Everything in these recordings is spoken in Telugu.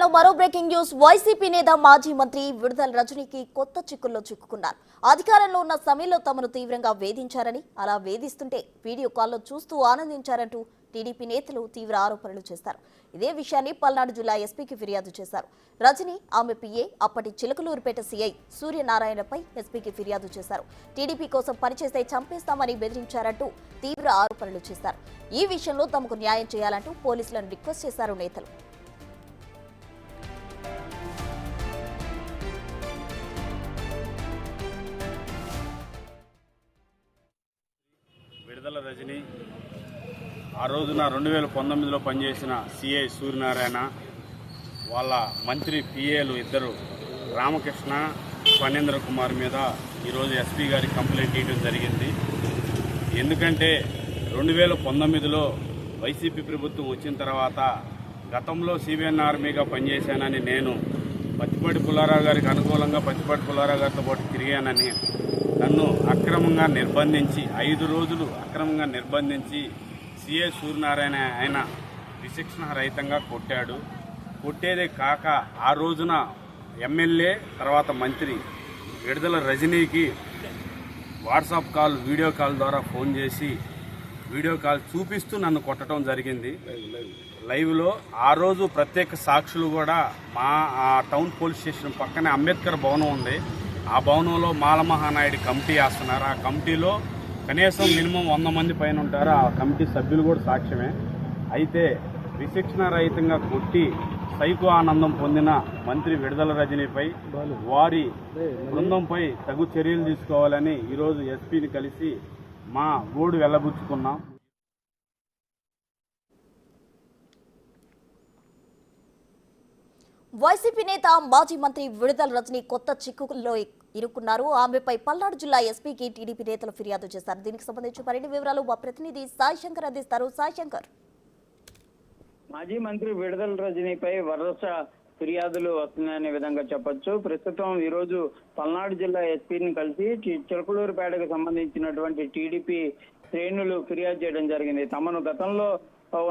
బులెటిన్లో మరో బ్రేకింగ్ న్యూస్. వైసీపీ నేత మాజీ మంత్రి విడుదల రజనీకి కొత్త చిక్కుల్లో చిక్కుకున్నారు. అధికారంలో ఉన్న సమయంలో తమను తీవ్రంగా వేధించారని, అలా వేధిస్తుంటే వీడియో కాల్లో చూస్తూ ఆనందించారంటూ టీడీపీ నేతలు తీవ్ర ఆరోపణలు చేశారు. ఇదే విషయాన్ని పల్నాడు జిల్లా ఎస్పీకి ఫిర్యాదు చేశారు. రజనీ, ఆమె పిఏ, అప్పటి చిలకలూరుపేట సీఐ సూర్యనారాయణపై ఎస్పీకి ఫిర్యాదు చేశారు. టీడీపీ కోసం పనిచేస్తే చంపేస్తామని బెదిరించారంటూ తీవ్ర ఆరోపణలు చేశారు. ఈ విషయంలో తమకు న్యాయం చేయాలంటూ పోలీసులను రిక్వెస్ట్ చేశారు నేతలు. విడుదల రజనీ ఆ రోజున 2019లో పనిచేసిన సిఐ సూర్యనారాయణ వాళ్ళ మంత్రి పిఏలు ఇద్దరు రామకృష్ణ, ఫణేంద్ర కుమార్ మీద ఈరోజు ఎస్పీ గారికి కంప్లైంట్ ఇవ్వడం జరిగింది. ఎందుకంటే 2019లో వైసీపీ ప్రభుత్వం వచ్చిన తర్వాత గతంలో సిబిఎన్ ఆర్మీగా పనిచేశానని నేను పత్తిపాటి పుల్లారావు గారికి అనుకూలంగా పత్తిపాటి పుల్లారావు గారితో పాటు తిరిగానని నన్ను అక్రమంగా నిర్బంధించి 5 రోజులు అక్రమంగా నిర్బంధించి సిఏ సూర్యనారాయణ ఆయన విశిక్షణ రహితంగా కొట్టాడు. కొట్టేదే కాక ఆ రోజున ఎమ్మెల్యే తర్వాత మంత్రి విడుదల రజనీకి వాట్సాప్ కాల్, వీడియో కాల్ ద్వారా ఫోన్ చేసి వీడియో కాల్ చూపిస్తూ నన్ను కొట్టడం జరిగింది లైవ్లో. ఆ రోజు ప్రత్యేక సాక్షులు కూడా మా టౌన్ పోలీస్ స్టేషన్ పక్కనే అంబేద్కర్ భవనం ఉంది. ఆ భవనంలో మాలమహానాయుడు కమిటీ వేస్తున్నారు. ఆ కమిటీలో కనీసం మినిమం 100 మంది పైన ఉంటారు. ఆ కమిటీ సభ్యులు కూడా సాక్ష్యమే. అయితే విశిక్షణ రహితంగా కొట్టి సైకో ఆనందం పొందిన మంత్రి విడుదల రజనీపై వారి బృందంపై తగు చర్యలు తీసుకోవాలని ఈరోజు ఎస్పీని కలిసి మా గోడు వెళ్లబుచ్చుకున్నాం. వైసీపీ నేత మాజీ మంత్రి విడుదల రజనీ కొత్త చిక్కుల్లో ఇరుక్కున్నారు. ఆమెపై పల్నాడు జిల్లా ఎస్పీకి టీడీపీ నేతలు ఫిర్యాదు చేశారు. దీనికి సంబంధించి మరిన్ని వివరాలు మా ప్రతినిధి సాయి శంకర్ అందిస్తారు. సాయి శంకర్, మాజీ మంత్రి విడుదల రజనీపై వరుస ఫిర్యాదులు వస్తున్నాయనే విధంగా చెప్పొచ్చు. ప్రస్తుతం ఈ రోజు పల్నాడు జిల్లా ఎస్పీని కలిసి చిలకలూరుపేటకు సంబంధించినటువంటి టీడీపీ శ్రేణులు ఫిర్యాదు చేయడం జరిగింది. తమను గతంలో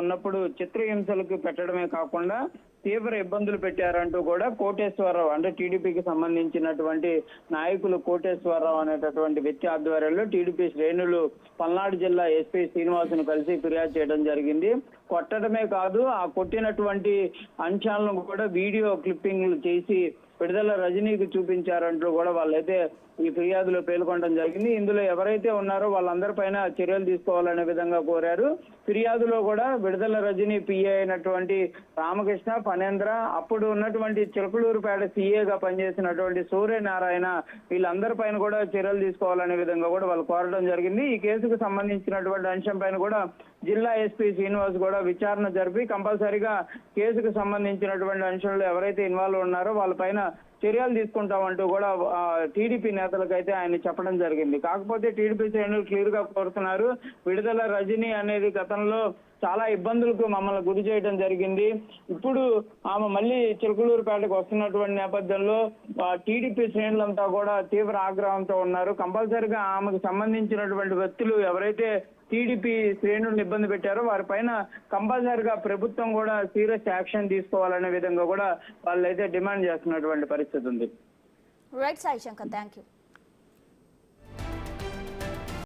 ఉన్నప్పుడు చిత్రహింసలకు పెట్టడమే కాకుండా తీవ్ర ఇబ్బందులు పెట్టారంటూ కూడా కోటేశ్వరరావు, అంటే టీడీపీకి సంబంధించినటువంటి నాయకులు కోటేశ్వరరావు అనేటటువంటి వ్యక్తి ఆధ్వర్యంలో టీడీపీ శ్రేణులు పల్నాడు జిల్లా ఎస్పీ శ్రీనివాసును కలిసి ఫిర్యాదు చేయడం జరిగింది. కొట్టడమే కాదు, ఆ కొట్టినటువంటి అంశాలను కూడా వీడియో క్లిప్పింగ్లు చేసి విడుదల రజనీకి చూపించారంటూ కూడా వాళ్ళైతే ఈ ఫిర్యాదులో పేర్కొనడం జరిగింది. ఇందులో ఎవరైతే ఉన్నారో వాళ్ళందరిపైన చర్యలు తీసుకోవాలనే విధంగా కోరారు. ఫిర్యాదులో కూడా విడుదల రజనీ పిఏ అయినటువంటి రామకృష్ణ, ఫణేంద్ర, అప్పుడు ఉన్నటువంటి చిలకలూరుపేట సీఏగా పనిచేసినటువంటి సూర్యనారాయణ, వీళ్ళందరిపైన కూడా చర్యలు తీసుకోవాలనే విధంగా కూడా వాళ్ళు కోరడం జరిగింది. ఈ కేసుకు సంబంధించినటువంటి అంశం పైన కూడా జిల్లా ఎస్పీ శ్రీనివాస్ కూడా విచారణ జరిపి కంపల్సరీగా కేసుకు సంబంధించినటువంటి అంశంలో ఎవరైతే ఇన్వాల్వ్ ఉన్నారో వాళ్ళపైన చర్యలు తీసుకుంటామంటూ కూడా టీడీపీ నేతలకైతే ఆయన చెప్పడం జరిగింది. కాకపోతే టీడీపీ శ్రేణులు క్లియర్ గా కోరుతున్నారు, విడుదల రజనీ అనేది గతంలో చాలా ఇబ్బందులకు మమ్మల్ని గురి చేయడం జరిగింది. ఇప్పుడు ఆమె మళ్ళీ చిలకలూరుపేటకు వస్తున్నటువంటి నేపథ్యంలో టీడీపీ శ్రేణులంతా కూడా తీవ్ర ఆగ్రహంతో ఉన్నారు. కంపల్సరీగా ఆమెకు సంబంధించినటువంటి వ్యక్తులు ఎవరైతే టీడీపీ శ్రేణులను ఇబ్బంది పెట్టారో వారిపైన కంపల్సరీగా ప్రభుత్వం కూడా సీరియస్ యాక్షన్ తీసుకోవాలనే విధంగా కూడా వాళ్ళైతే డిమాండ్ చేస్తున్నటువంటి పరిస్థితి ఉంది. Right Sai Shankar, thank you.